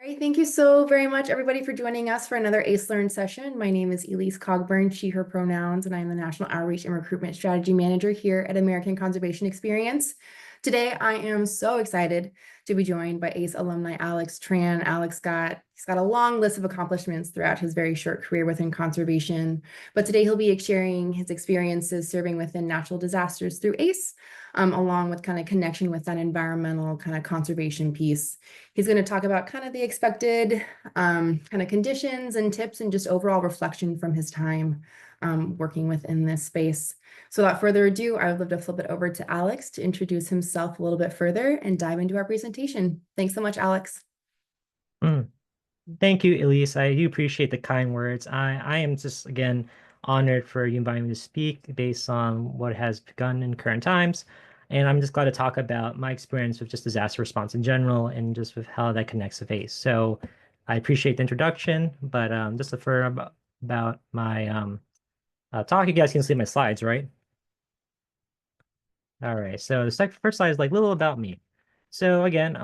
All right, thank you so very much, everybody, for joining us for another ACE Learn session. My name is Elise Cogburn, she, her pronouns, and I'm the National Outreach and Recruitment Strategy Manager here at American Conservation Experience. Today, I am so excited to be joined by ACE alumni Alex Tran. He's got a long list of accomplishments throughout his very short career within conservation, but today he'll be sharing his experiences serving within natural disasters through ACE, along with kind of connection with that environmental kind of conservation piece. He's going to talk about kind of the expected kind of conditions and tips and just overall reflection from his time working within this space. So without further ado, I would love to flip it over to Alex to introduce himself a little bit further and dive into our presentation. Thanks so much, Alex. Mm. Thank you, Elise. I do appreciate the kind words. I am just, again, honored for you inviting me to speak based on what has begun in current times. And I'm just glad to talk about my experience with just disaster response in general and just with how that connects to ACE. So I appreciate the introduction, but just for about my talk, you guys can see my slides, right? All right. So the first slide is like little about me. So again,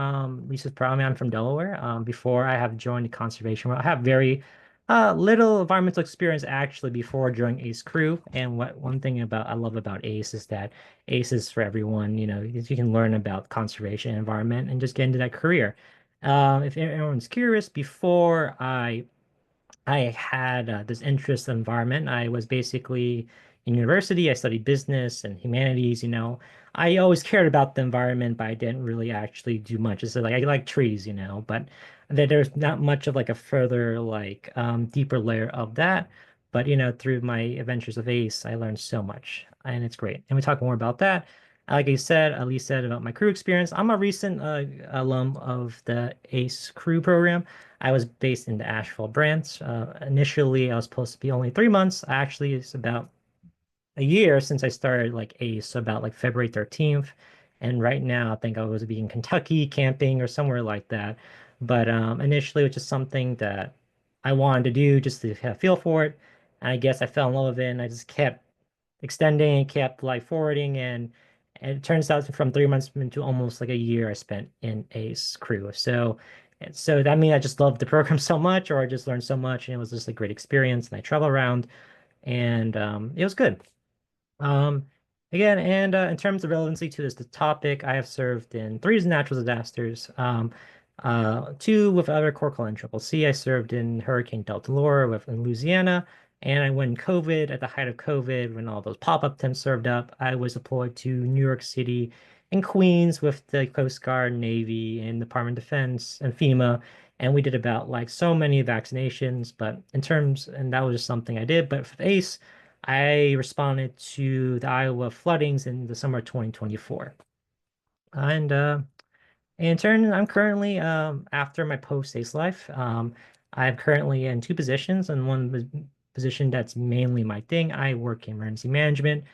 Lisa's probably I'm from Delaware. Before I have joined the conservation world, I have very little environmental experience actually before joining ACE Crew. And what one thing about I love about ACE is that ACE is for everyone. You know, you can learn about conservation and environment and just get into that career. If everyone's curious, before I had this interest in environment. I was basically in university. I studied business and humanities. You know, I always cared about the environment, but I didn't really actually do much. It's like I like trees, you know, but there's not much of like a further like deeper layer of that. But you know, through my adventures of ACE, I learned so much, and it's great. And we talk more about that. Like I said, Ali said about my crew experience. I'm a recent alum of the ACE crew program. I was based in the Asheville branch. Initially, I was supposed to be only 3 months. Actually, it's about a year since I started like ACE, so about like February 13th. And right now, I think I was be in Kentucky camping or somewhere like that. But initially, it was just something that I wanted to do just to have a feel for it. And I guess I fell in love with it, and I just kept extending and kept like forwarding. And it turns out from 3 months into almost like a year I spent in ACE crew. So that means I just loved the program so much, or I just learned so much, and it was just a great experience. And I travel around, and it was good. Um, Again, and in terms of relevancy to this the topic, I have served in three natural disasters. Two with other Corps called NCCC. I served in Hurricane Delta Laura with in Louisiana, and I went COVID at the height of COVID when all those pop-up tents served up. I was deployed to New York City and Queens with the Coast Guard, Navy, and Department of Defense and FEMA. And we did about like so many vaccinations, but in terms, and that was just something I did. But for ACE, I responded to the Iowa floodings in the summer of 2024. And in turn, I'm currently, after my post-ACE life, I'm currently in two positions, and position that's mainly my thing. I work in emergency management.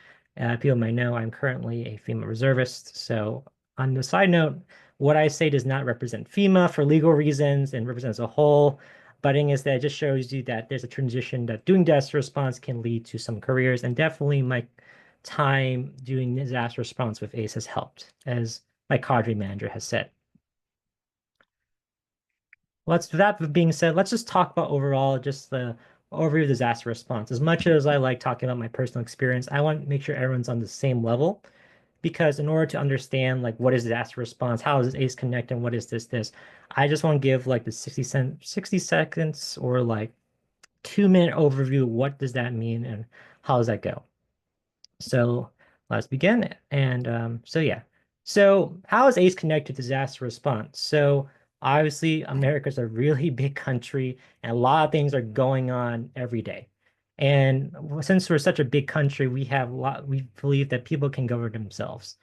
People may know I'm currently a FEMA reservist. So, on the side note, what I say does not represent FEMA for legal reasons and represents a whole. But thing is that it just shows you that there's a transition that doing disaster response can lead to some careers, and definitely my time doing disaster response with ACE has helped, as my cadre manager has said. Let's that being said, let's just talk about overall just the overview of disaster response. As much as I like talking about my personal experience, I want to make sure everyone's on the same level because in order to understand like what is disaster response, how is ACE connect, and what is this, I just want to give like the 60 seconds or like 2 minute overview. What does that mean and how does that go? So let's begin. And so yeah. So how is ACE connected to disaster response? So obviously America's a really big country and a lot of things are going on every day. And since we're such a big country, we believe that people can govern themselves.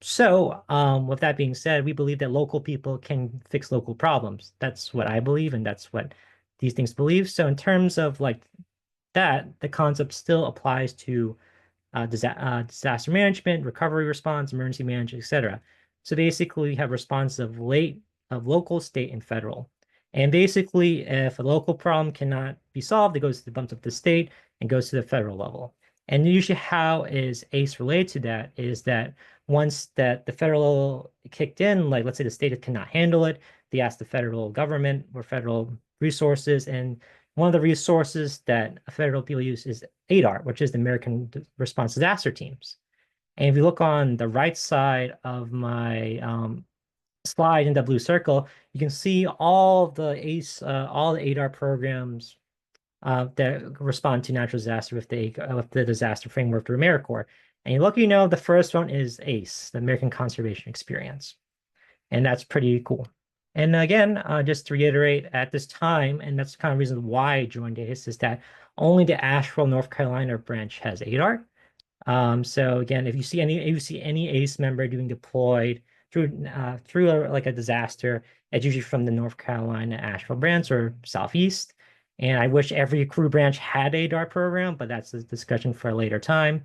So, with that being said, we believe that local people can fix local problems. That's what I believe, and that's what these things believe. So, in terms of like that, the concept still applies to disaster management, recovery response, emergency management, etc. So basically, we have responses of local, state, and federal. And basically, if a local problem cannot be solved, it goes to the bumps up the state and goes to the federal level. And usually, how is ACE related to that is that once that the federal kicked in, like let's say the state cannot handle it, they asked the federal government or federal resources, and one of the resources that federal people use is ADAR, which is the American Response Disaster Teams. And if you look on the right side of my slide in the blue circle, you can see all the all the ADAR programs that respond to natural disaster with the disaster framework through AmeriCorps. And you look, the first one is ACE, the American Conservation Experience, and that's pretty cool. And again, just to reiterate, at this time, and that's the kind of reason why I joined ACE, is that only the Asheville, North Carolina branch has ADAR. So again, if you see any ACE member doing deployed through like a disaster, it's usually from the North Carolina Asheville branch or Southeast. And I wish every crew branch had a DART program, but that's a discussion for a later time.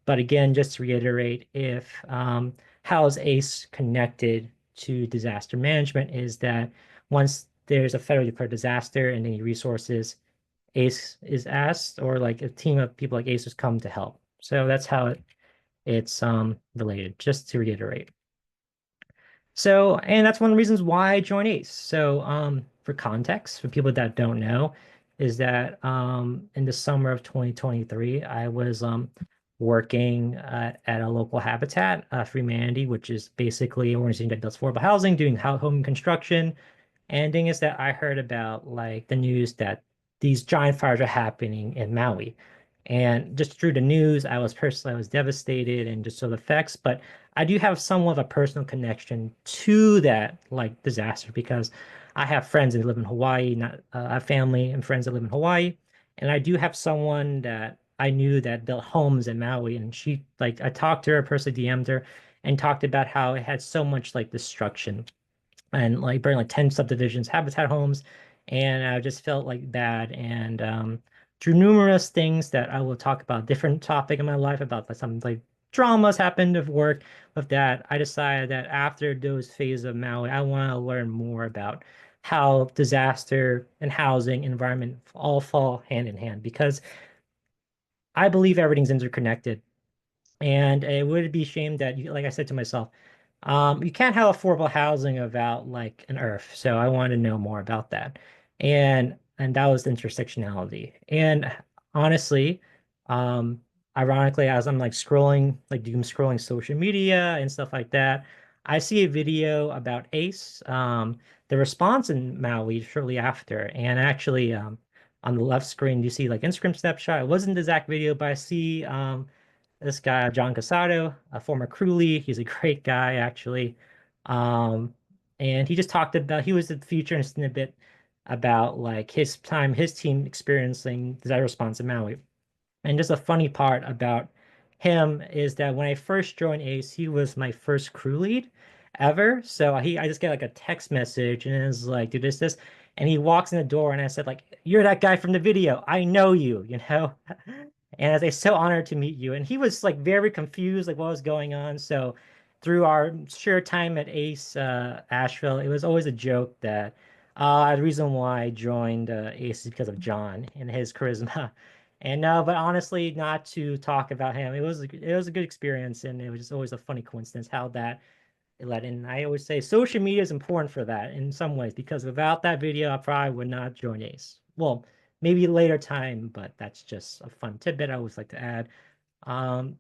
But again, just to reiterate, if how is ACE connected to disaster management is that once there's a federally declared disaster and any resources, ACE is asked, or like a team of people like ACE has come to help. So that's how it's related, just to reiterate. So, and that's one of the reasons why I joined ACE. So, for context, for people that don't know, is that in the summer of 2023, I was working at a local habitat for humanity, which is basically an organization that does affordable housing, doing home construction. And thing is that I heard about like the news that these giant fires are happening in Maui. And just through the news, I was devastated and just saw the effects. But I do have somewhat of a personal connection to that like disaster because I have friends that live in Hawaii, not I have family and friends that live in Hawaii. And I do have someone that I knew that built homes in Maui. And she like I talked to her, personally DM'd her, and talked about how it had so much like destruction and like burning like 10 subdivisions, habitat homes, and I just felt like bad. And through numerous things that I will talk about, different topic in my life about like some like dramas happened of work with that, I decided that after those phases of Maui, I want to learn more about how disaster and housing environment all fall hand in hand because I believe everything's interconnected. And it would be a shame that you, like I said to myself, you can't have affordable housing without like an earth. So I wanted to know more about that. And that was the intersectionality. And honestly, um, ironically, as I'm like scrolling, like doom scrolling social media and stuff like that, I see a video about ACE, the response in Maui shortly after. And actually, on the left screen, you see like Instagram snapshot. It wasn't the exact video, but I see this guy, John Casado, a former crew lead. He's a great guy, actually. Um, and he just talked about, he was the feature in a snippet about like his team experiencing disaster response in Maui. And just a funny part about him is that when I first joined ACE, he was my first crew lead ever. So I just get like a text message and it's like, do this. And he walks in the door and I said, like, you're that guy from the video. I know you, you know? And I was like, so honored to meet you. And he was like very confused, like what was going on. So through our shared time at ACE Asheville, it was always a joke that the reason why I joined ACE is because of John and his charisma. And no, but honestly, not to talk about him, it was a good experience, and it was just always a funny coincidence how that led in. I always say social media is important for that in some ways because without that video, I probably would not join ACE. Well, maybe later time, but that's just a fun tidbit I always like to add. Um,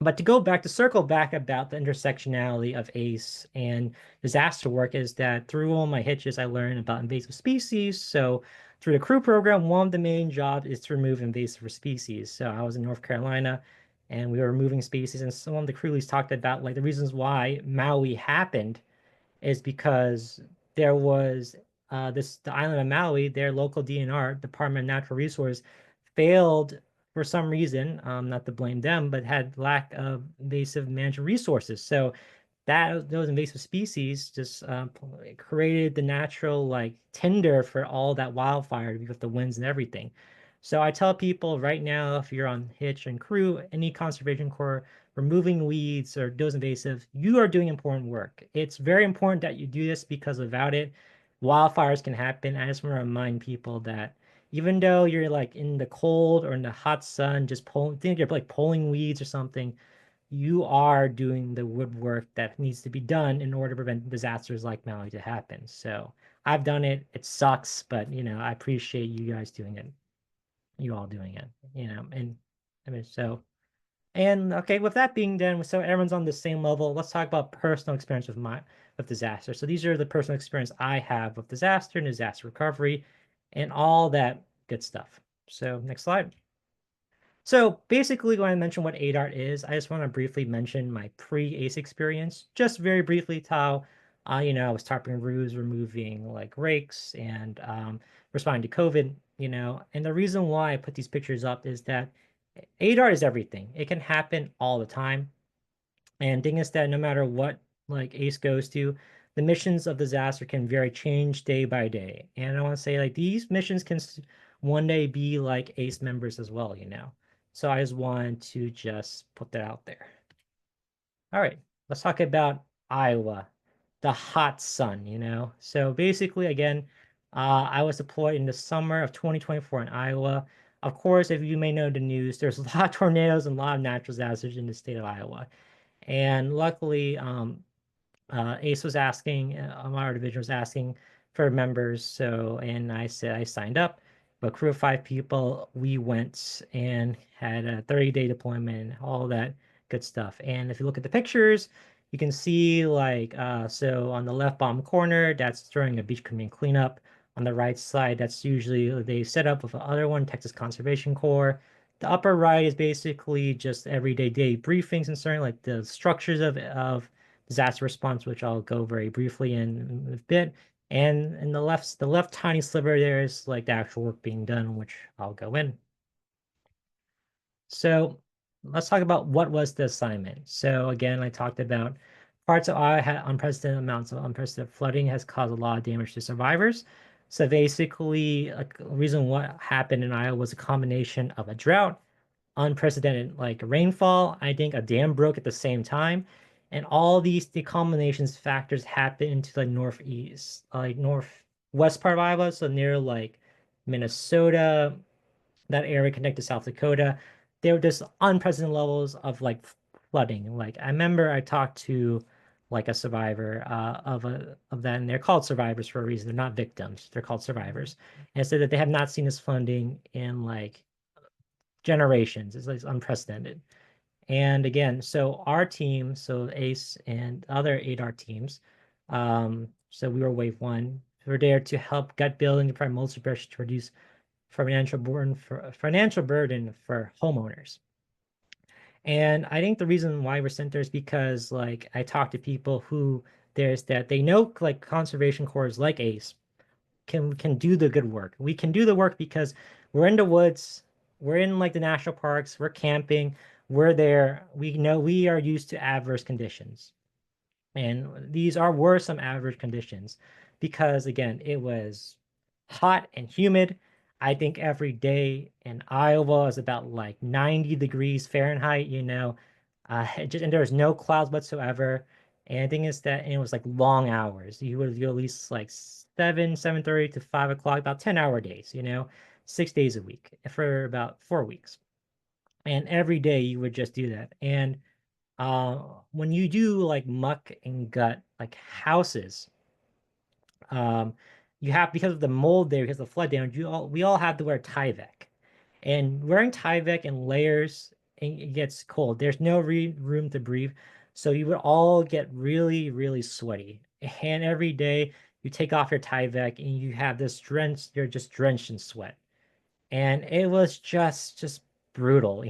but to go back to circle back about the intersectionality of ACE and disaster work is that through all my hitches, I learned about invasive species. So through the crew program, one of the main jobs is to remove invasive species. So I was in North Carolina and we were removing species, and some of the crew leads talked about like the reasons why Maui happened is because there was the island of Maui, their local DNR, Department of Natural Resource, failed for some reason, not to blame them, but had lack of invasive management resources. So that those invasive species just created the natural like tinder for all that wildfire with the winds and everything. So I tell people right now, if you're on Hitch and Crew, any conservation corps, removing weeds or those invasive, you are doing important work. It's very important that you do this because without it, wildfires can happen. I just want to remind people that even though you're like in the cold or in the hot sun, just pulling, think you're like pulling weeds or something, you are doing the woodwork that needs to be done in order to prevent disasters like Maui to happen. So I've done it. It sucks, but I appreciate you guys doing it. You all doing it. And I mean, so and okay, with that being done, so everyone's on the same level. Let's talk about personal experience with disaster. So these are the personal experience I have with disaster and disaster recovery, and all that good stuff. So next slide. So basically, when I mention what ADART is, I just want to briefly mention my pre-ACE experience, just very briefly to how, I was tarping roofs, removing like rakes, and responding to COVID, And the reason why I put these pictures up is that ADART is everything. It can happen all the time. And thing is that no matter what like ACE goes to, the missions of disaster can vary, change day by day. And I want to say like these missions can one day be like ACE members as well. So I just wanted to just put that out there. All right, let's talk about Iowa, the hot sun. So basically, again, I was deployed in the summer of 2024 in Iowa. Of course, if you may know the news, there's a lot of tornadoes and a lot of natural disasters in the state of Iowa. And luckily, Ace was asking, our division was asking for members. So, and I said I signed up. But crew of 5 people, we went and had a 30-day deployment, and all that good stuff. And if you look at the pictures, you can see like, so on the left bottom corner, that's during a beach community cleanup. On the right side, that's usually they set up with the other one, Texas Conservation Corps. The upper right is basically just everyday day briefings concerning like the structures of disaster response, which I'll go very briefly in a bit. And in the left tiny sliver there is like the actual work being done, which I'll go in. So let's talk about what was the assignment. So again, I talked about parts of Iowa had unprecedented amounts of unprecedented flooding has caused a lot of damage to survivors. So basically, a reason what happened in Iowa was a combination of a drought, unprecedented like rainfall. I think a dam broke at the same time, and all these the combinations factors happen into the northeast, like northwest part of Iowa, so near like Minnesota, that area connected to South Dakota. There were just unprecedented levels of like flooding. Like I remember I talked to like a survivor of that, and they're called survivors for a reason. They're not victims. They're called survivors, and said that they have not seen this flooding in like generations. It's like unprecedented. And again, so our team, so ACE and other ADAR teams, so we were wave one. We were there to help gut building and provide multi-pressure to reduce financial burden for homeowners. And I think the reason why we're sent there is because like I talked to people who there's that they know like conservation corps like ACE can do the good work. We can do the work because we're in the woods, we're in like the national parks, we're camping, we're there. We know we are used to adverse conditions. And these were some average conditions because again, it was hot and humid. I think every day in Iowa is about like 90 degrees Fahrenheit. And there was no clouds whatsoever. And the thing is that it was like long hours. You would do at least like 7:30 to 5 o'clock, about 10-hour days, 6 days a week for about 4 weeks. And every day you would just do that. And when you do like muck and gut like houses, um you have because of the mold there, because of the flood damage, we all have to wear Tyvek. And wearing Tyvek and layers, it gets cold. There's no room to breathe, so you would all get really really sweaty. And every day you take off your Tyvek and you have this you're just drenched in sweat. And it was just brutal.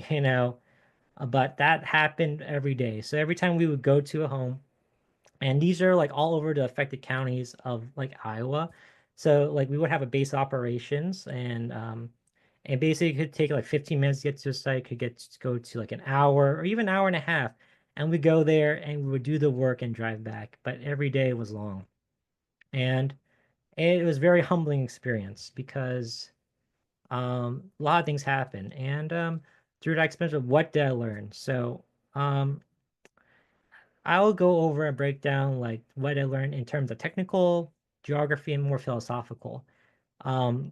But that happened every day. So every time we would go to a home, and these are like all over the affected counties of like Iowa. So like we would have a base operations, and basically it could take like 15 minutes to get to a site, could get to go to like an hour or even an hour and a half. And we go there and we would do the work and drive back. But every day was long. And it was a very humbling experience because a lot of things happen. And through that experience of what did I learn? So um I'll go over and break down like what I learned in terms of technical, geography, and more philosophical. Um,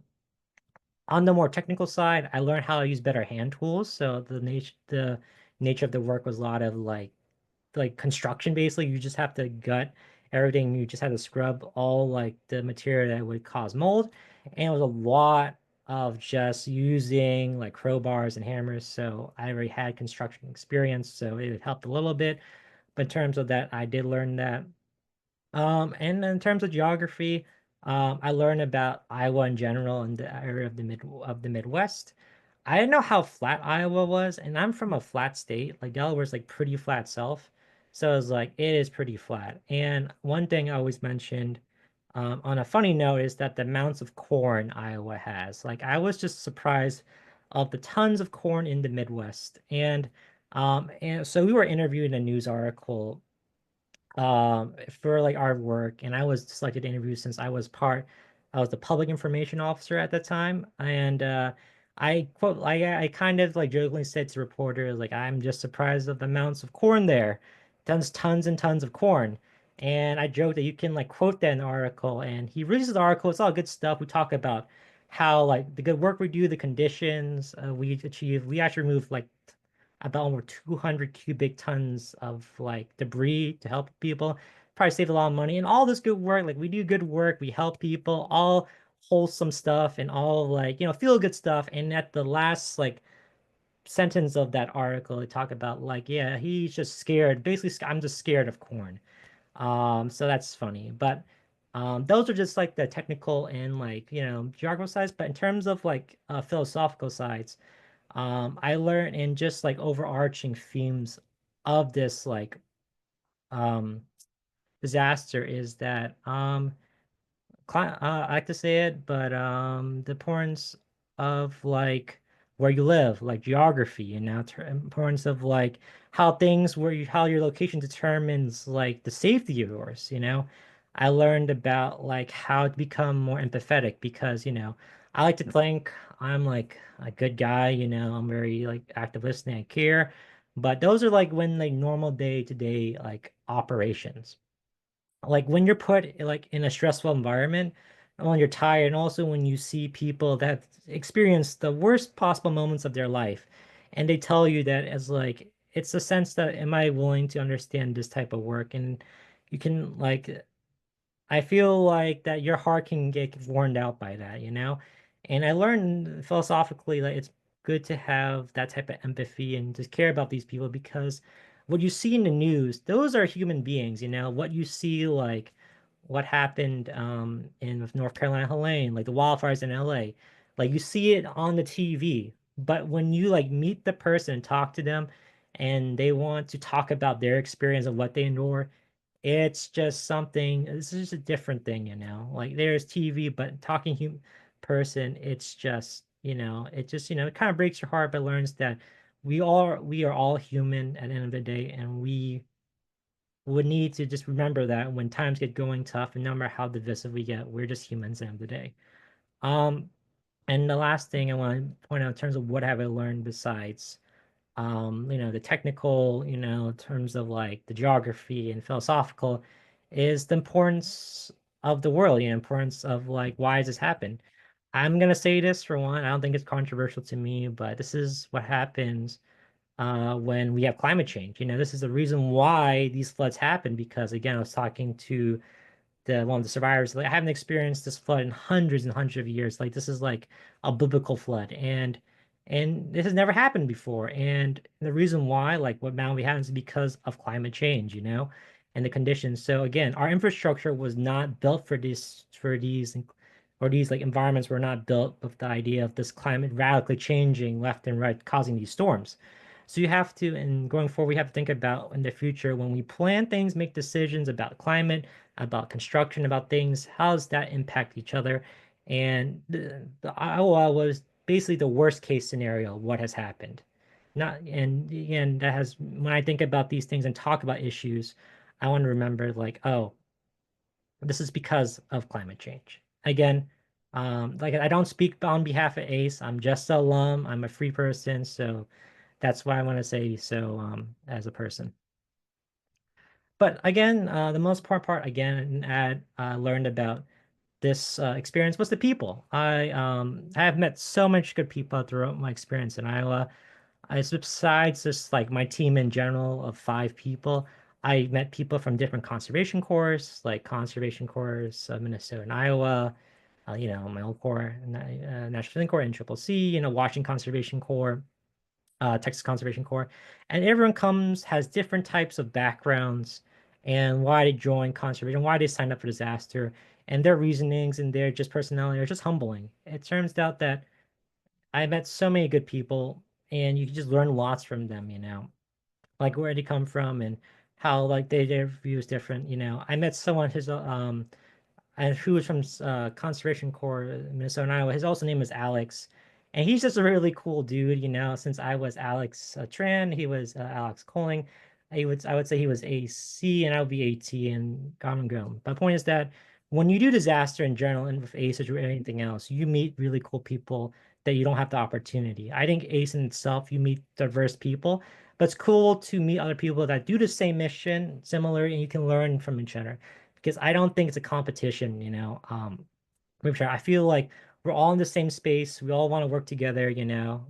on the more technical side, I learned how to use better hand tools. So the nature of the work was a lot of like construction basically. You just have to gut everything. You just have to scrub all like the material that would cause mold. And it was a lot of just using like crowbars and hammers. So I already had construction experience, so it helped a little bit. But in terms of that, I did learn that. And in terms of geography, I learned about Iowa in general and the area of the Midwest. I didn't know how flat Iowa was, and I'm from a flat state. Like Delaware's like pretty flat self, so it's like it is pretty flat. And one thing I always mentioned, on a funny note, is that the amounts of corn Iowa has. Like I was just surprised of the tons of corn in the Midwest, and so we were interviewed in a news article for like our work, and I was selected to interview since I was the public information officer at the time. And I quote I kind of like jokingly said to reporters like, I'm just surprised of the amounts of corn there. Tons and tons of corn. And I joked that you can like quote that in the article, and he releases the article. It's all good stuff. We talk about how like the good work we do, the conditions we achieve. We actually remove like about over 200 cubic tons of like debris to help people. Probably saved a lot of money and all this good work. Like we do good work, we help people, all wholesome stuff and all like, feel good stuff. And at the last like sentence of that article, they talk about like, yeah, he's just scared. Basically, I'm just scared of corn. So that's funny. But those are just like the technical and like, geographical sides. But in terms of like philosophical sides, I learned in just like overarching themes of this like um disaster is that I like to say it, but the importance of like where you live, like geography, importance of like how your location determines like the safety of yours. I learned about like how to become more empathetic because, I like to think I'm like a good guy. I'm very like active listening, I care. But those are like when like normal day to day like operations, like when you're put like in a stressful environment, and when you're tired, and also when you see people that experience the worst possible moments of their life, and they tell you that as like it's a sense that am I willing to understand this type of work, and you can like I feel like that your heart can get worn out by that. And I learned philosophically that it's good to have that type of empathy and just care about these people because what you see in the news, those are human beings. What you see like what happened in North Carolina, Helene, like the wildfires in LA, like you see it on the TV, but when you like meet the person and talk to them and they want to talk about their experience of what they endure, it's just something, this is just a different thing. Like there's TV, but talking human person, it's just, it just, it kind of breaks your heart, but learns that we are all human at the end of the day, and we would need to just remember that when times get going tough, and no matter how divisive we get, we're just humans at the end of the day. Um, and the last thing I want to point out in terms of what have I learned besides the technical, in terms of like the geography and philosophical, is the importance of the world, importance of like why does this happen? I'm gonna say this for one, I don't think it's controversial to me, but this is what happens when we have climate change. This is the reason why these floods happen because again, I was talking to the one of the survivors, like I haven't experienced this flood in hundreds and hundreds of years. Like this is like a biblical flood, and this has never happened before. And the reason why, like what Maui happens, is because of climate change, and the conditions. So again, our infrastructure was not built for these like environments were not built with the idea of this climate radically changing left and right, causing these storms. So you have to, and going forward, we have to think about in the future when we plan things, make decisions about climate, about construction, about things, how does that impact each other? And the Iowa was basically the worst case scenario of what has happened. Not, and again, that has, when I think about these things and talk about issues, I want to remember like, oh, this is because of climate change. Again, like I don't speak on behalf of ACE. I'm just an alum. I'm a free person, so that's why I want to say so as a person. But again, the most important part, again, learned about this experience was the people. I have met so much good people throughout my experience in Iowa. As besides just like my team in general of 5 people, I met people from different conservation corps, like Conservation Corps of Minnesota and Iowa, my old corps, National Civilian Corps, and Triple C, Washington Conservation Corps, Texas Conservation Corps, and everyone has different types of backgrounds and why they join conservation, why they signed up for disaster, and their reasonings and their just personality are just humbling. It turns out that I met so many good people, and you can just learn lots from them, like where they come from and how like their view is different. I met someone and who was from Conservation Corps, Minnesota and Iowa. His also name is Alex, and he's just a really cool dude. Since I was Alex Tran, he was Alex Colling. I would say he was AC, and I would be AT and Common Ground. But the point is that when you do disaster in general, and with ACE or anything else, you meet really cool people that you don't have the opportunity. I think ACE in itself, you meet diverse people, but it's cool to meet other people that do the same mission, similar, and you can learn from each other because I don't think it's a competition. I feel like we're all in the same space. We all want to work together.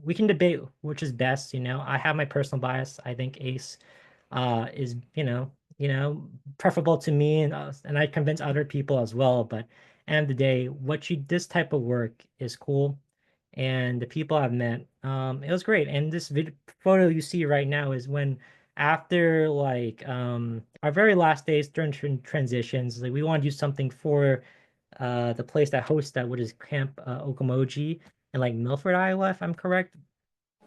We can debate which is best. I have my personal bias. I think Ace is, preferable to me, and I convince other people as well. But end of the day, this type of work is cool. And the people I've met, it was great. And this photo you see right now is when after like our very last days during transitions, like we want to do something for the place that hosts that, which is Camp Okomoji in like Milford, Iowa, if I'm correct.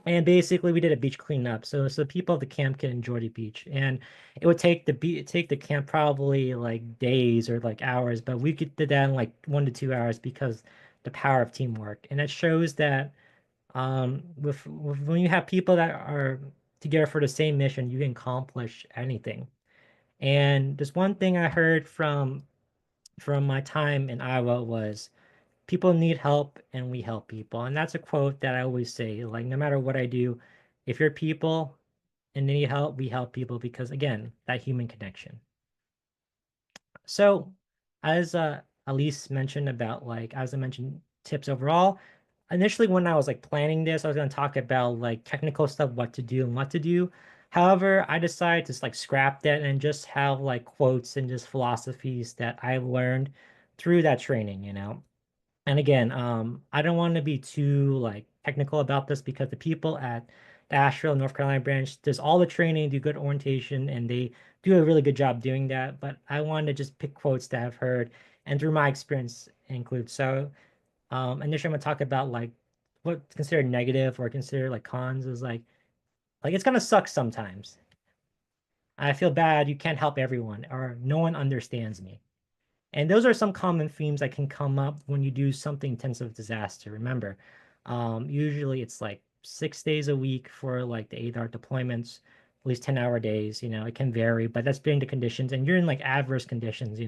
And basically, we did a beach cleanup, so the people of the camp can enjoy the beach. And it would take the camp probably like days or like hours, but we could did that in like 1 to 2 hours because the power of teamwork. And it shows that with when you have people that are together for the same mission, you can accomplish anything. And there's one thing I heard from my time in Iowa was people need help and we help people. And that's a quote that I always say, like no matter what I do, if you're people and they need help, we help people because again, that human connection. So as Elise mentioned about like as I mentioned tips overall, initially when I was like planning this, I was going to talk about like technical stuff, what to do and what to do. However, I decided to like scrap that and just have like quotes and just philosophies that I learned through that training. And again, I don't want to be too like technical about this because the people at the Asheville, North Carolina branch does all the training, do good orientation, and they do a really good job doing that. But I wanted to just pick quotes that I've heard and through my experience include. So initially I'm gonna talk about like what's considered negative or considered like cons is like it's gonna suck sometimes. I feel bad, you can't help everyone, or no one understands me. And those are some common themes that can come up when you do something intensive disaster. Remember, usually it's like 6 days a week for like the 8-hour deployments, at least 10-hour days. It can vary, but that's being the conditions. And you're in like adverse conditions.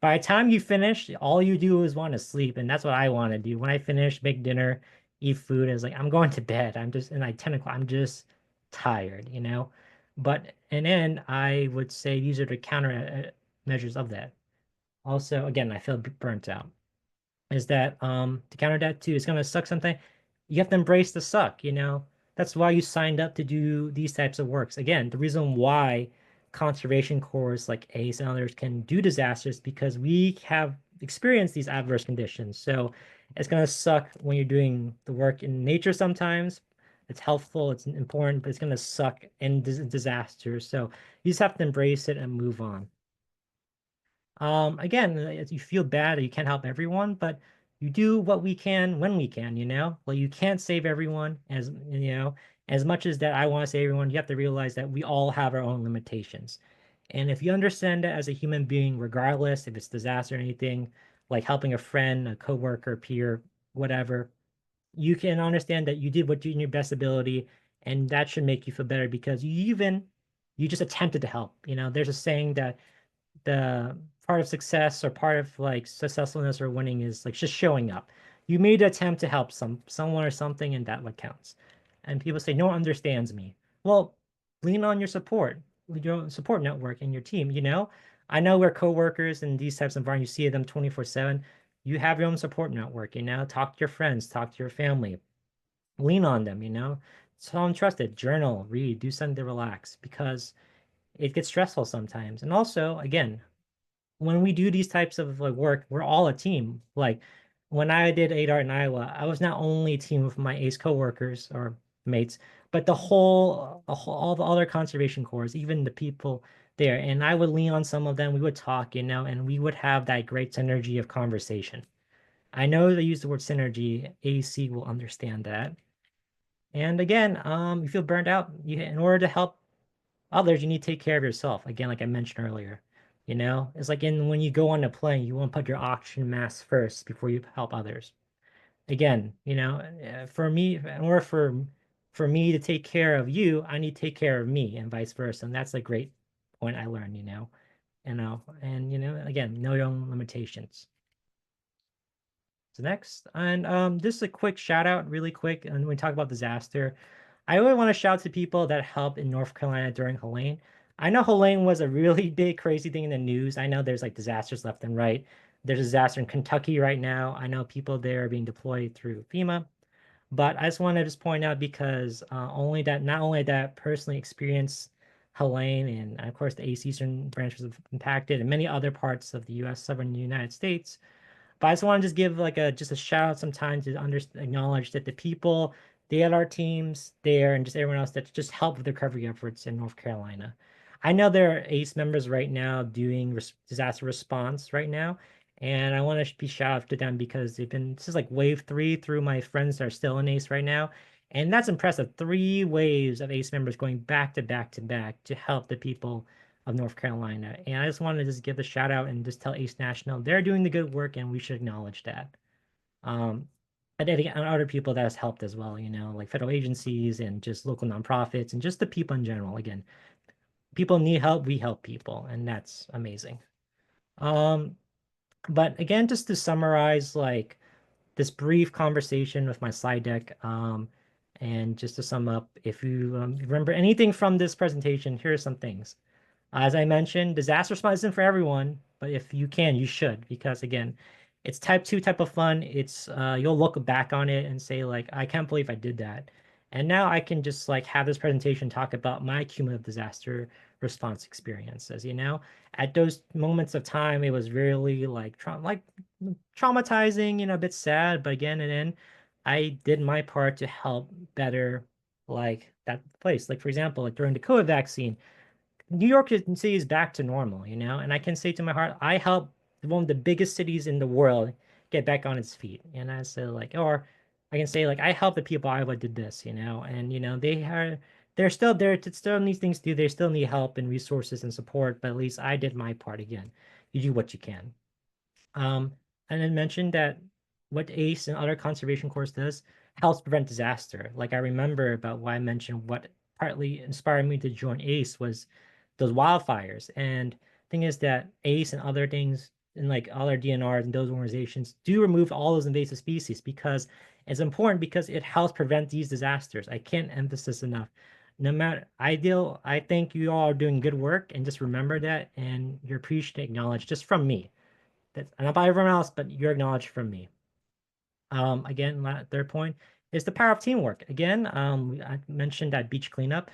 By the time you finish, all you do is want to sleep. And that's what I want to do. When I finish, make dinner, eat food, and it's like, I'm going to bed. I'm just, and like 10 o'clock, I'm just tired. But, and then I would say these are the counter measures of that. Also, again, I feel burnt out. Is that to counter that too, it's gonna suck something. You have to embrace the suck. That's why you signed up to do these types of works. Again, the reason why conservation corps like ACE and others can do disasters because we have experienced these adverse conditions. So it's gonna suck when you're doing the work in nature sometimes. It's helpful, it's important, but it's gonna suck in disasters. So you just have to embrace it and move on. Again, you feel bad that you can't help everyone, but you do what we can when we can. Like you can't save everyone as much as that I want to save everyone, you have to realize that we all have our own limitations. And if you understand that as a human being, regardless if it's disaster or anything, like helping a friend, a coworker, peer, whatever, you can understand that you did what you in your best ability, and that should make you feel better because you just attempted to help. There's a saying that the part of success or part of like successfulness or winning is like just showing up. You made an attempt to help someone or something, and that what counts. And people say, no one understands me. Well, lean on your support network and your team. I know we're coworkers in these types of environments, you see them 24/7. You have your own support network. Talk to your friends, talk to your family, lean on them. someone trusted, journal, read, do something to relax because it gets stressful sometimes. And also, again, when we do these types of like work, we're all a team. Like when I did ADART in Iowa, I was not only a team with my ACE coworkers or mates, but all the other conservation corps, even the people there. And I would lean on some of them. We would talk, and we would have that great synergy of conversation. I know they use the word synergy. AC will understand that. And again, you feel burned out. In order to help others, you need to take care of yourself. Again, like I mentioned earlier, it's like when you go on a plane, you want to put your oxygen mask first before you help others. Again, for me, in order for me to take care of you, I need to take care of me, and vice versa. And that's a great point I learned. And again, know your own limitations. So next, and just a quick shout out, really quick, and when we talk about disaster, I really want to shout to people that helped in North Carolina during Helene. I know Helene was a really big, crazy thing in the news. I know there's like disasters left and right. There's a disaster in Kentucky right now. I know people there are being deployed through FEMA, but I just want to just point out because not only that personally experienced Helene and of course the ACE Eastern branch was impacted and many other parts of the U.S. southern United States, but I just want to just give like a shout out sometimes to acknowledge that the people, the LR teams there, and just everyone else that just helped with the recovery efforts in North Carolina. I know there are ACE members right now doing disaster response right now, and I want to be shout out to them because this is like wave 3 through my friends that are still in ACE right now, and that's impressive. 3 waves of ACE members going back to back to back to help the people of North Carolina. And I just wanted to just give a shout out and just tell Ace National they're doing the good work and we should acknowledge that. Um, and other people that has helped as well, like federal agencies and just local nonprofits and just the people in general. Again, people need help, we help people, and that's amazing. Um, but again, just to summarize, like this brief conversation with my slide deck, and just to sum up, if you remember anything from this presentation, here are some things. As I mentioned, disaster response isn't for everyone, but if you can, you should, because again, it's type 2 type of fun. It's you'll look back on it and say like, I can't believe I did that. And now I can just like have this presentation talk about my cumulative disaster response experiences, At those moments of time, it was really like traumatizing, a bit sad, but again, and then I did my part to help better like that place. Like for example, like during the COVID vaccine, New York City is back to normal, and I can say to my heart, I helped one of the biggest cities in the world get back on its feet. And I say like, or I can say like, I helped the people Iowa did this, and they're still there. It still needs things to do. They still need help and resources and support, but at least I did my part again. You do what you can. Um, and then mentioned that what ACE and other conservation corps does helps prevent disaster. Like I remember about why I mentioned what partly inspired me to join ACE was those wildfires. And thing is that ACE and other things and like other DNRs and those organizations do remove all those invasive species because it's important because it helps prevent these disasters. I can't emphasize enough. No matter ideal, I think you all are doing good work and just remember that and you're appreciated acknowledged just from me. That's not by everyone else, but you're acknowledged from me. Again, third point is the power of teamwork. Again, I mentioned that beach cleanup.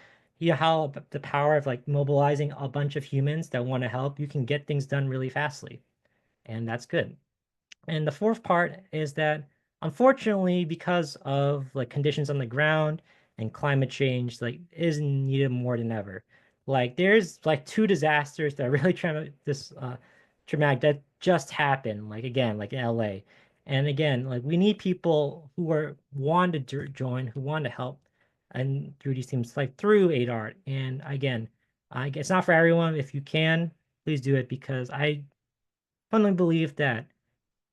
How the power of like mobilizing a bunch of humans that want to help, you can get things done really fastly, and that's good. And the fourth part is that unfortunately, because of like conditions on the ground and climate change, like is needed more than ever. Like there's like 2 disasters that are really traumatic that just happened. Like again, like in LA. And again, like we need people who are want to join, who want to help, and through these teams, like through ADART. And again, it's not for everyone. If you can, please do it because I fundamentally believe that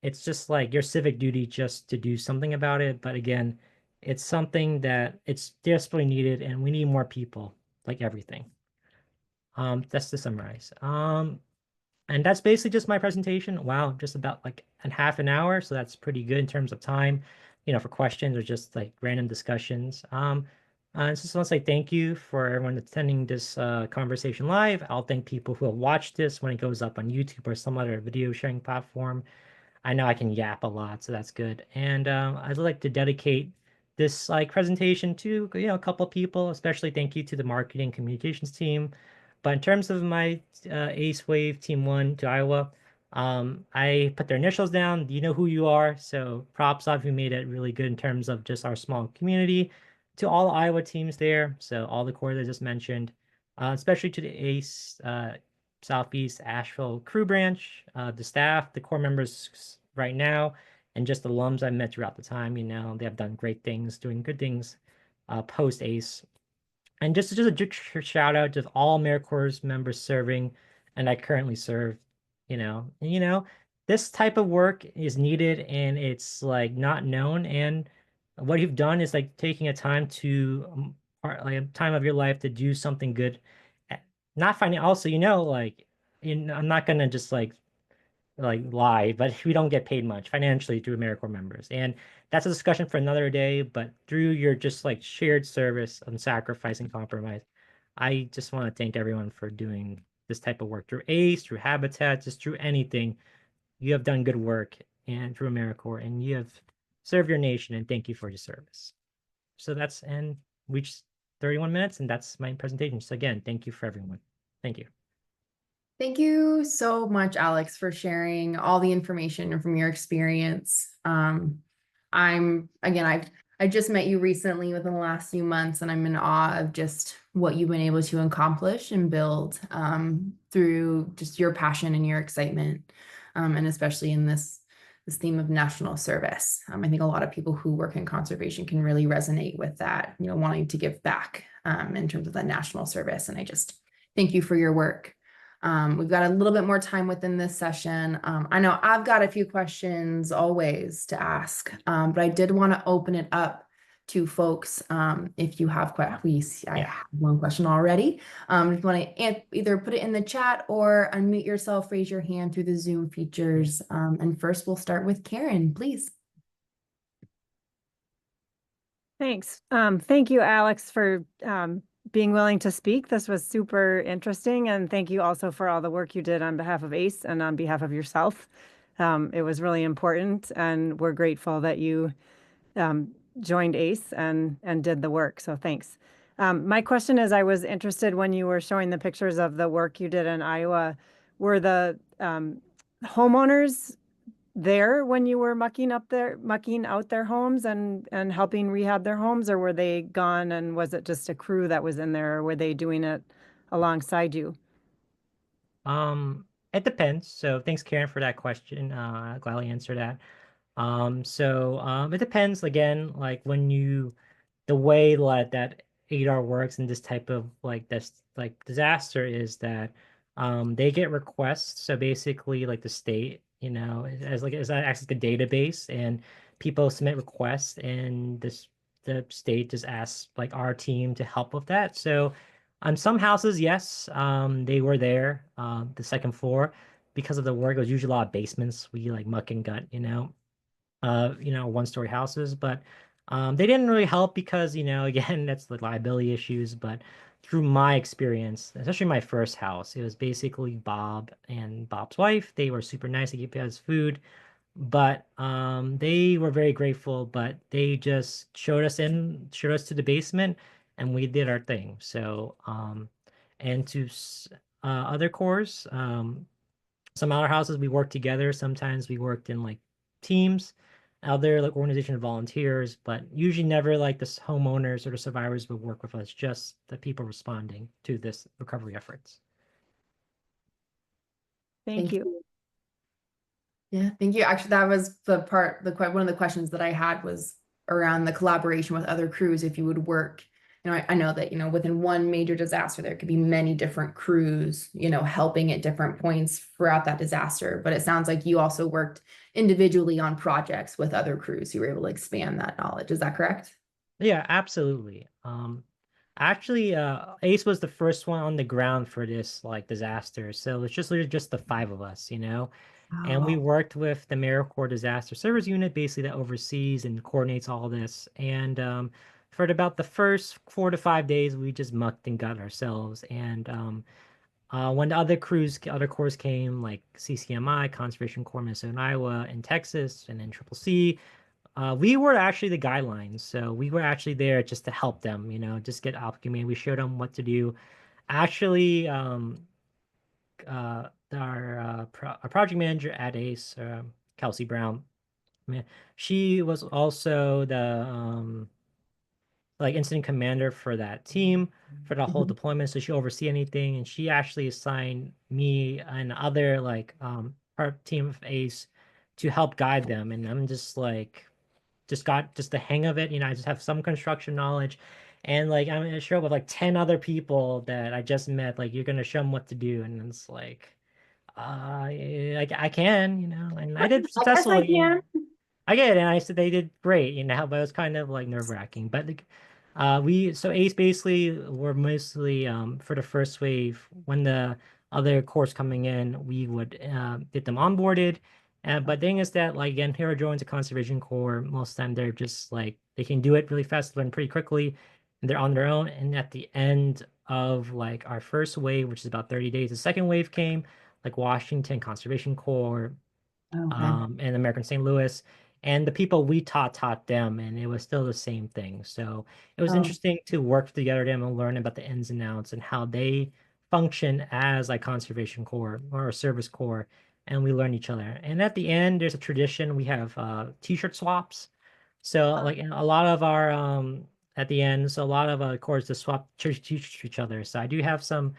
it's just like your civic duty just to do something about it. But again, it's something that it's desperately needed, and we need more people, like everything. That's to summarize. And that's basically just my presentation. Wow, just about like a half an hour, so that's pretty good in terms of time, for questions or just like random discussions. I just want to say thank you for everyone attending this conversation live. I'll thank people who have watched this when it goes up on YouTube or some other video sharing platform. I know I can yap a lot, so that's good. And I'd like to dedicate this like presentation to a couple of people, especially thank you to the marketing communications team. But in terms of my Ace Wave Team 1 to Iowa, I put their initials down. You know who you are. So props off, you made it really good in terms of just our small community. To all the Iowa teams there, so all the cores I just mentioned, especially to the Ace Southeast Asheville crew branch, the staff, the core members right now, and just alums I met throughout the time. They have done great things, doing good things post Ace. And just a shout out to all AmeriCorps members serving, and I currently serve. This type of work is needed, and it's like not known. And what you've done is like taking a time to like a time of your life to do something good. Not finding also, like I'm not gonna just like lie, but we don't get paid much financially through AmeriCorps members. And that's a discussion for another day. But through your just like shared service and sacrifice and compromise, I just want to thank everyone for doing this type of work through ACE, through Habitat, just through anything. You have done good work and through AmeriCorps, and you have served your nation, and thank you for your service. So and we just 31 minutes, and that's my presentation. So again, thank you for everyone. Thank you. Thank you so much, Alex, for sharing all the information from your experience. I just met you recently within the last few months, and I'm in awe of just what you've been able to accomplish and build through just your passion and your excitement, and especially in this theme of national service. I think a lot of people who work in conservation can really resonate with that, wanting to give back in terms of that national service. And I just thank you for your work. We've got a little bit more time within this session. I know I've got a few questions always to ask, but I did want to open it up to folks. If you have questions, I have one question already. If you want to either put it in the chat or unmute yourself, raise your hand through the Zoom features. And first we'll start with Karen, please. Thanks. Thank you, Alex, for being willing to speak. This was super interesting. And thank you also for all the work you did on behalf of ACE and on behalf of yourself. It was really important, and we're grateful that you joined ACE and did the work. So thanks. My question is, I was interested when you were showing the pictures of the work you did in Iowa. Were the homeowners there when you were mucking out their homes and helping rehab their homes, or were they gone and was it just a crew that was in there, or were they doing it alongside you? It depends. So thanks, Karen, for that question. I'll gladly answer that. It depends again, like the way that ADAR works in this type of like this like disaster is that they get requests. So basically like the state, as acts like a database, and people submit requests, and the state just asks like our team to help with that. So on some houses, yes, they were there, the second floor, because of the work. It was usually a lot of basements. We like muck and gut, one-story houses, but they didn't really help because, again, that's the liability issues. But through my experience, especially my first house, it was basically Bob and Bob's wife. They were super nice to give us food, but they were very grateful. But they just showed us to the basement, and we did our thing. So, and to other cores, some other houses we worked together. Sometimes we worked in like teams, other like organization of volunteers, but usually never like the homeowners or the survivors would work with us, just the people responding to this recovery efforts. Thank you. Yeah, thank you. Actually, that was one of the questions that I had was around the collaboration with other crews. If you would work, I know that, within one major disaster, there could be many different crews, helping at different points throughout that disaster. But it sounds like you also worked individually on projects with other crews. You were able to expand that knowledge. Is that correct? Yeah, absolutely. Actually, Ace was the first one on the ground for this like disaster. So it's just literally just the five of us, and we Oh, worked with the AmeriCorps Disaster Service Unit, basically that oversees and coordinates all this. And for about the first 4 to 5 days, we just mucked and got ourselves. And when the other corps came, like CCMI, Conservation Corps Minnesota and Iowa, and Texas, and then Triple C, we were actually the guidelines, so we were actually there just to help them, just get documented. We showed them what to do. Actually, our project manager at ACE, Kelsey Brown, man, she was also the like incident commander for that team for the whole Mhm. deployment. So she oversee anything, and she actually assigned me and other like part team of ACE to help guide them. And I'm just like just got just the hang of it. I just have some construction knowledge. And like I'm gonna show up with like 10 other people that I just met. Like you're gonna show them what to do. And it's like I can, and I did I guess I successfully. can. I get it, and I said they did great, but it was kind of like nerve-wracking. But like, we so Ace basically were mostly for the first wave when the other course coming in, we would get them onboarded. But the thing is that like again, Hero joins a conservation corps. Most of the time they're just like they can do it really fast, learn pretty quickly, and they're on their own. And at the end of like our first wave, which is about 30 days, the second wave came, like Washington Conservation Corps, Okay. and American St. Louis, and the people we taught them, and it was still the same thing. So it was Oh, interesting to work together with them and learn about the ins and outs and how they function as like conservation corps or a service corps, and we learn each other. And at the end, there's a tradition. We have t-shirt swaps. So like in a lot of our at the end, so a lot of corps just swap church t-shirts to each other. So I do have some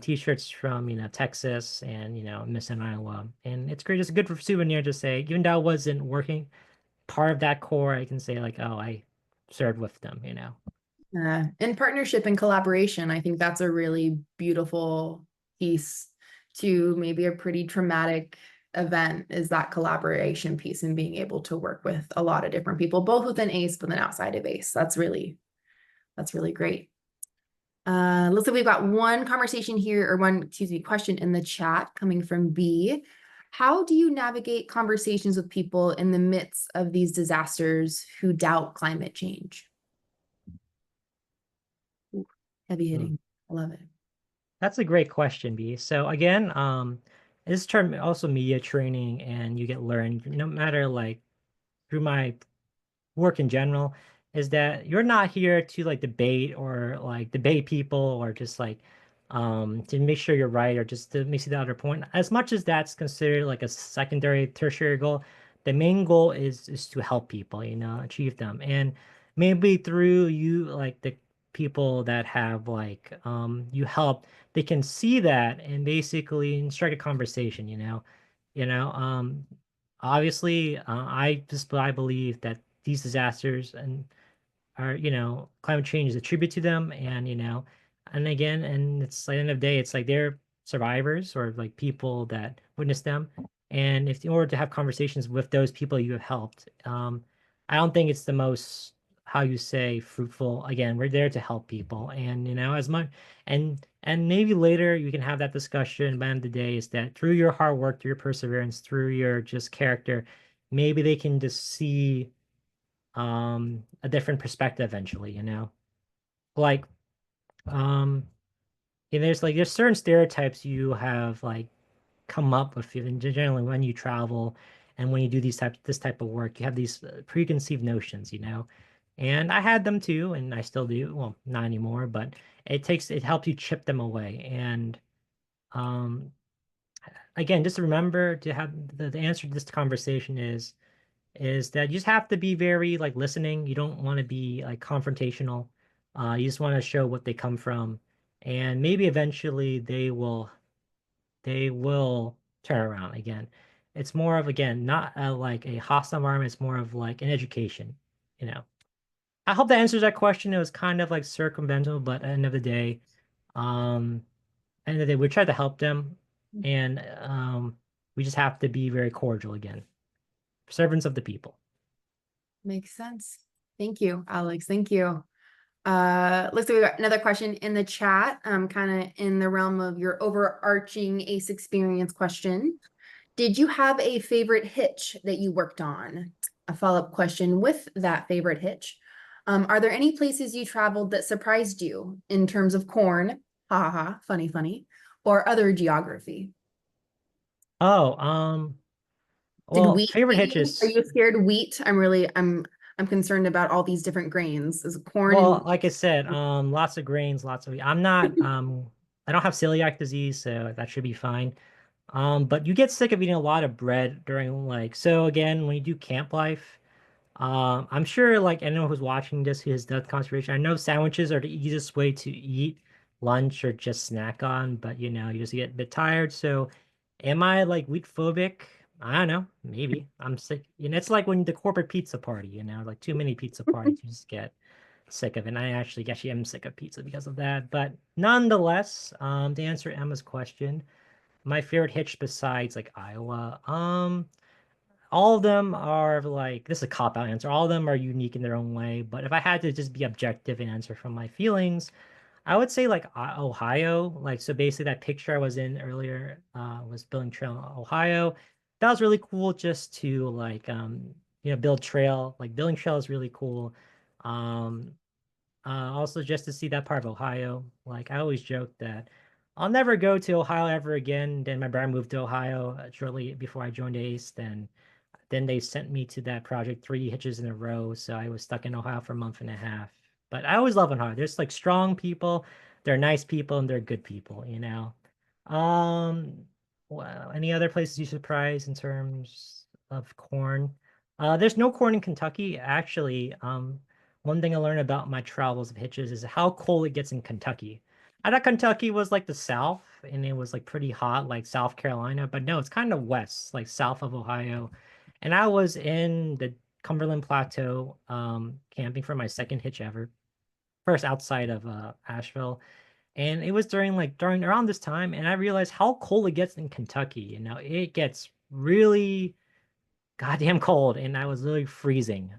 t-shirts from Texas and Miss and Iowa, and it's great. It's a good souvenir to say, even though I wasn't working part of that core, I can say like, oh, I served with them. in partnership and collaboration, I think that's a really beautiful piece to maybe a pretty traumatic event is that collaboration piece and being able to work with a lot of different people, both within ACE, but then outside of ACE. That's really great. Looks like we've got one conversation here, or one, excuse me, question in the chat coming from B. How do you navigate conversations with people in the midst of these disasters who doubt climate change? Ooh, heavy hitting. I love it. That's a great question, B. So again, this term also media training, and you get learned no matter like through my work in general, is that you're not here to like debate people or just like to make sure you're right or just to make the other point. As much as that's considered like a secondary, tertiary goal, the main goal is to help people, achieve them. And maybe through you like the people that have like you help, they can see that and basically strike a conversation, you know um obviously I believe that these disasters and are climate change is a tribute to them, and and again, and it's like, at the end of the day, it's like they're survivors or like people that witness them, and if in order to have conversations with those people you have helped, I don't think it's the most, how you say, fruitful. Again, we're there to help people, and as much, and maybe later you can have that discussion. By the end of the day, is that through your hard work, through your perseverance, through your just character, maybe they can just see a different perspective eventually, like um there's certain stereotypes you have like come up with generally when you travel and when you do this type of work. You have these preconceived notions, and I had them too, and I still do. Well, not anymore, but it helps you chip them away. And um again, just remember to have the answer to this conversation is that you just have to be very like listening. You don't want to be like confrontational. You just want to show what they come from, and maybe eventually they will turn around again. It's more of, again, not like a hostile environment. It's more of like an education. You know. I hope that answers that question. It was kind of like circumvental, but at the end of the day, um, end of the day, we try to help them, and we just have to be very cordial again, servants of the people. Makes sense. Thank you, Alex. Thank you. Looks like we got another question in the chat, kind of in the realm of your overarching ACE experience question. Did you have a favorite hitch that you worked on? A follow-up question with that favorite hitch. Are there any places you traveled that surprised you in terms of corn, ha ha ha, funny, funny, or other geography? Oh, Did Well, wheat favorite get you? Are hitches. you scared of wheat? I'm concerned about all these different grains. Is corn and Well, like I said, lots of grains, lots of. I'm not. I don't have celiac disease, so that should be fine. But you get sick of eating a lot of bread during like. So again, when you do camp life, I'm sure like anyone who's watching this who has done conservation, I know sandwiches are the easiest way to eat lunch or just snack on, but you just get a bit tired. So am I like wheat phobic? I don't know. Maybe. I'm sick. It's like when the corporate pizza party, like too many pizza parties, you just get sick of it. And I actually am sick of pizza because of that. But nonetheless, to answer Emma's question, my favorite hitch besides like Iowa, all of them are like this is a cop out answer. All of them are unique in their own way. But if I had to just be objective and answer from my feelings, I would say like Ohio. Like so basically that picture I was in earlier was building trail in Ohio. That was really cool just to like build trail. Like building trail is really cool. Um Also just to see that part of Ohio. Like I always joke that I'll never go to Ohio ever again. Then my brother moved to Ohio shortly before I joined ACE. Then they sent me to that project 3 hitches in a row. So I was stuck in Ohio for a month and a half. But I always love Ohio. There's like strong people, they're nice people, and they're good people. Um, well, any other places you surprised in terms of corn? There's no corn in Kentucky. Actually, one thing I learned about my travels of hitches is how cold it gets in Kentucky. I thought Kentucky was like the South and it was like pretty hot, like South Carolina, but no, it's kind of west, like south of Ohio. And I was in the Cumberland Plateau, camping for my second hitch ever, first outside of Asheville. And it was during around this time, and I realized how cold it gets in Kentucky. It gets really goddamn cold, and I was literally freezing.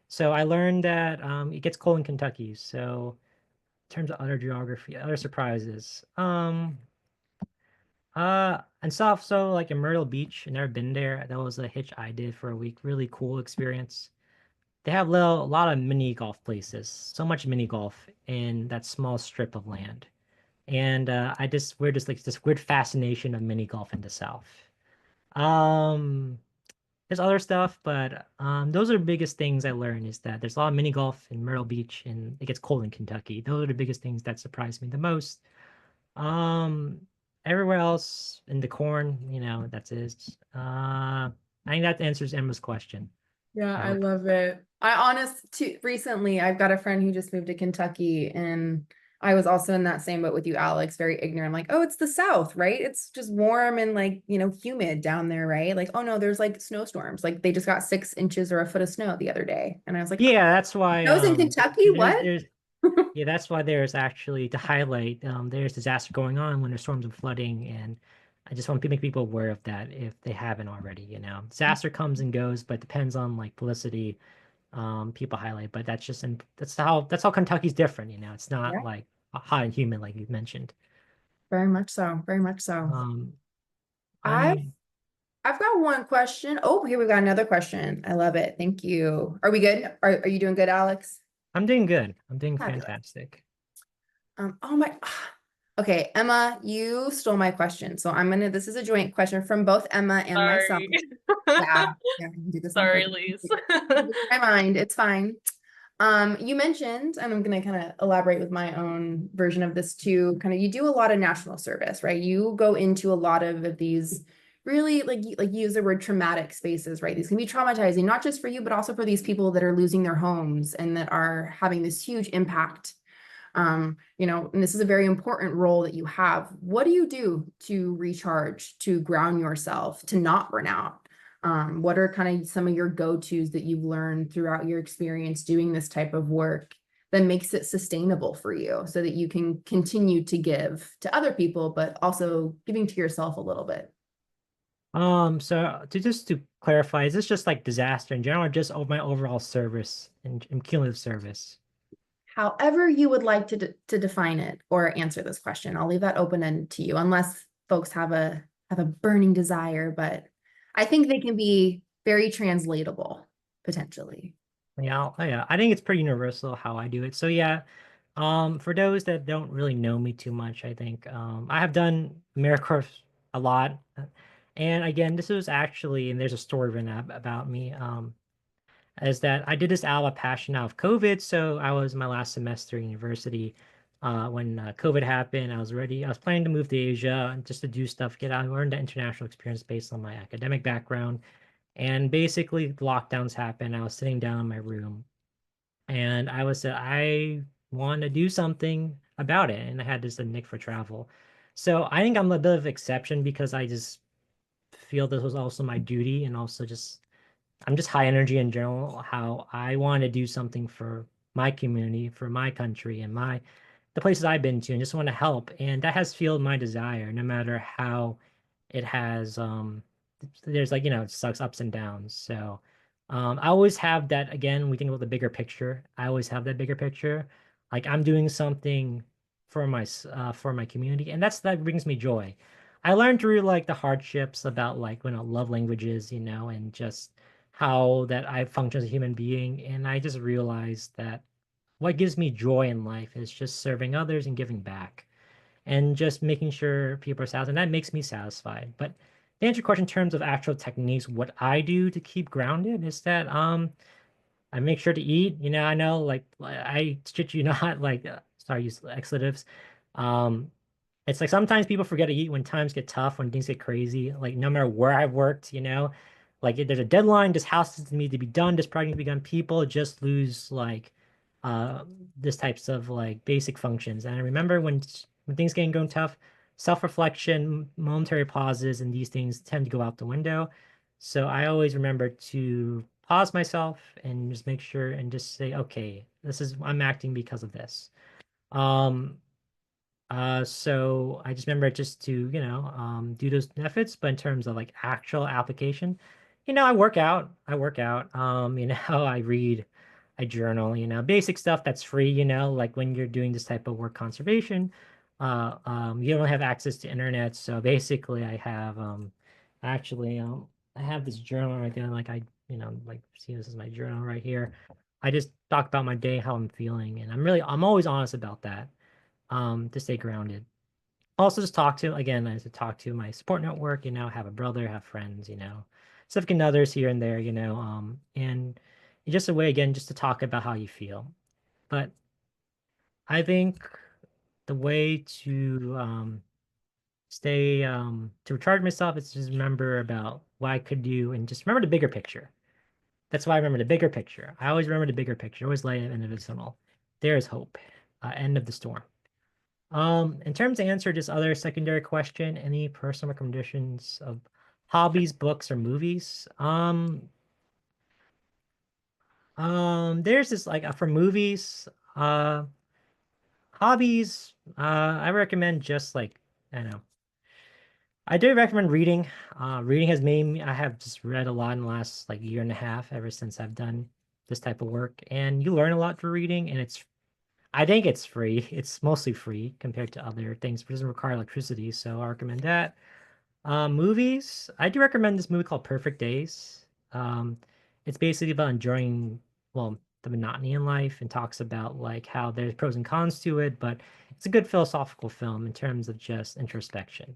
So I learned that it gets cold in Kentucky. So in terms of other geography, other surprises. And stuff. So like in Myrtle Beach, I've never been there. That was a hitch I did for a week. Really cool experience. They have a lot of mini golf places. So much mini golf in that small strip of land. And we're just like this weird fascination of mini golf in the South. Um, there's other stuff, but those are the biggest things I learned is that there's a lot of mini golf in Myrtle Beach and it gets cold in Kentucky. Those are the biggest things that surprised me the most. Um, Everywhere else in the corn, that's it. I think that answers Emma's question. Yeah, I I would. love it. Recently, I've got a friend who just moved to Kentucky, and I was also in that same boat with you, Alex, very ignorant. Like, oh, it's the South, right? It's just warm and like, humid down there, right? Like, oh no, there's like snowstorms. Like they just got 6 inches or a foot of snow the other day. And I was like, oh, Yeah, that's why snow's in Kentucky? What? there's yeah, that's why there's actually to highlight there's disaster going on when there's storms and flooding, and I just want to make people aware of that if they haven't already. Disaster comes and goes, but depends on like publicity people highlight, but that's how Kentucky's different. It's not Yeah, like hot and humid like you mentioned. very much so. Very much so. Um I I've mean, I've got one question. Oh, here we got another question. I love it. Thank you. Are we good? Are you doing good, Alex? I'm doing good. I'm doing Fabulous. fantastic. Oh my, okay, Emma, you stole my question. So this is a joint question from both Emma and myself. Sorry. Yeah, yeah, I can do this on Sorry, purpose. Lise. My mind, it's fine. You mentioned, and I'm gonna kind of elaborate with my own version of this too, kind of you do a lot of national service, right? You go into a lot of these really like use the word traumatic spaces, right? These can be traumatizing, not just for you, but also for these people that are losing their homes and that are having this huge impact. And this is a very important role that you have. What do you do to recharge, to ground yourself, to not burn out? What are kind of some of your go-tos that you've learned throughout your experience doing this type of work that makes it sustainable for you so that you can continue to give to other people, but also giving to yourself a little bit? So to clarify, is this just like disaster in general or just my overall service and cumulative service? However you would like to define it or answer this question. I'll leave that open-ended to you, unless folks have a burning desire, but I think they can be very translatable, potentially. Yeah, I think it's pretty universal how I do it. So yeah, for those that don't really know me too much, I think I have done AmeriCorps a lot, And again, this was actually, and there's a story written about me, is that I did this out of passion out of COVID. So I was my last semester in university when COVID happened. I was planning to move to Asia and just to do stuff, get out, learn the international experience based on my academic background. And basically, lockdowns happened. I was sitting down in my room and I want to do something about it. And I had this nick for travel. So I think I'm a bit of exception because I just feel this was also my duty and also just I'm just high energy in general, how I want to do something for my community, for my country, and the places I've been to, and just want to help. And that has fueled my desire, no matter how it has. There's like it sucks ups and downs. So, I always have that. Again, we think about the bigger picture. I always have that bigger picture. Like I'm doing something for my community, and that brings me joy. I learned through like the hardships about like love languages, and just how that I function as a human being. And I just realized that what gives me joy in life is just serving others and giving back and just making sure people are satisfied. And that makes me satisfied. But to answer your question in terms of actual techniques, what I do to keep grounded is that I make sure to eat. I know I shit you not, like sorry, use expletives. Um, it's like sometimes people forget to eat when times get tough, when things get crazy. Like no matter where I've worked, like if there's a deadline, this house needs to be done, this project needs to be done. People just lose like uh this types of like basic functions. And I remember when things getting going tough, self-reflection, momentary pauses, and these things tend to go out the window. So I always remember to pause myself and just make sure and just say, okay, I'm acting because of this. Um, so I just remember just to, do those methods, but in terms of like actual application, I work out, I read, I journal, basic stuff that's free, like when you're doing this type of work conservation, you don't have access to internet. So basically actually, I have this journal right there. Like like see, this is my journal right here. I just talk about my day, how I'm feeling, and I'm always honest about that to stay grounded. Also, just I have to talk to my support network, have a brother, have friends, significant others here and there, and just a way, again, just to talk about how you feel. But I think the way to to recharge myself is to just remember about what I could do and just remember the bigger picture. That's why I remember the bigger picture. I always remember the bigger picture, always light at the end of the tunnel. There is hope, end of the storm. In terms to answer this other secondary question, any personal recommendations of hobbies, books, or movies? There's this like for movies, hobbies. I recommend just like I don't know. I do recommend reading. Reading has made me. I have just read a lot in the last like year and a half ever since I've done this type of work, and you learn a lot through reading, and I think it's free. It's mostly free compared to other things, but it doesn't require electricity, so I recommend that. Movies, I do recommend this movie called Perfect Days. It's basically about enjoying, well, the monotony in life and talks about like how there's pros and cons to it, but it's a good philosophical film in terms of just introspection.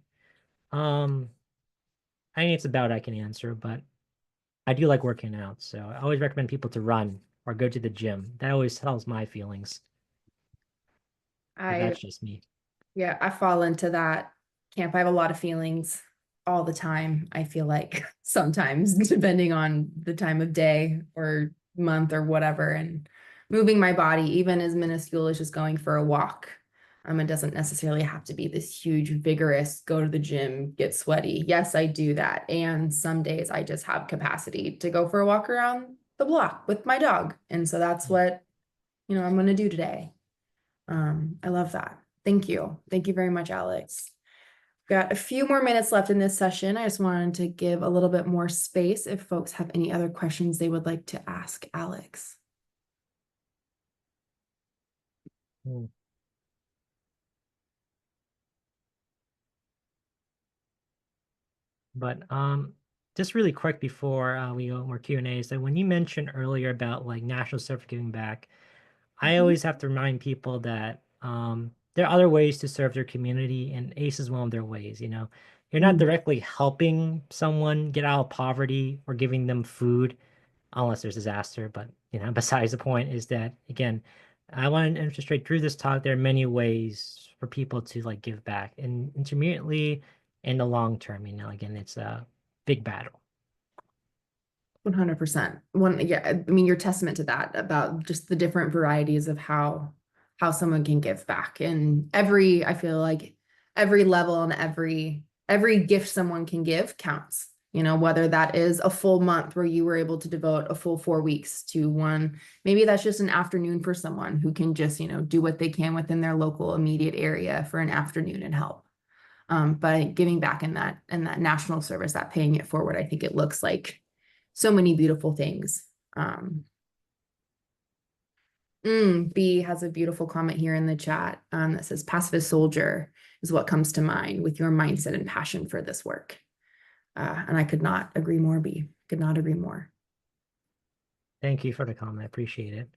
Um, I think it's about I can answer, but I do like working out, so I always recommend people to run or go to the gym. That always tells my feelings, but I that's just me. Yeah, I fall into that camp. I have a lot of feelings all the time. I feel like sometimes, depending on the time of day or month or whatever, and moving my body, even as minuscule as just going for a walk. It doesn't necessarily have to be this huge, vigorous, go to the gym, get sweaty. Yes, I do that. And some days I just have capacity to go for a walk around the block with my dog. And so that's what, I'm going to do today. I love that. Thank you. Thank you very much, Alex. Got a few more minutes left in this session. I just wanted to give a little bit more space if folks have any other questions they would like to ask Alex. Mm. But just really quick before we go more Q&A, so when you mentioned earlier about like National Serve Giving Back, I Mhm. always have to remind people that there are other ways to serve their community, and ACE is one of their ways. you're not Mm. directly helping someone get out of poverty or giving them food unless there's disaster. But besides the point is that, again, I want to illustrate through this talk, there are many ways for people to like give back, and intermittently in the long term. Again, it's a big battle. 100%. Yeah, I mean, you're testament to that about just the different varieties of how someone can give back. And I feel like every level and every gift someone can give counts. Whether that is a full month where you were able to devote a full 4 weeks to one, maybe that's just an afternoon for someone who can just, do what they can within their local immediate area for an afternoon and help. But giving back in that national service, that paying it forward, I think it looks like so many beautiful things. B has a beautiful comment here in the chat that says pacifist soldier is what comes to mind with your mindset and passion for this work. And I could not agree more, B. Could not agree more. Thank you for the comment. I appreciate it.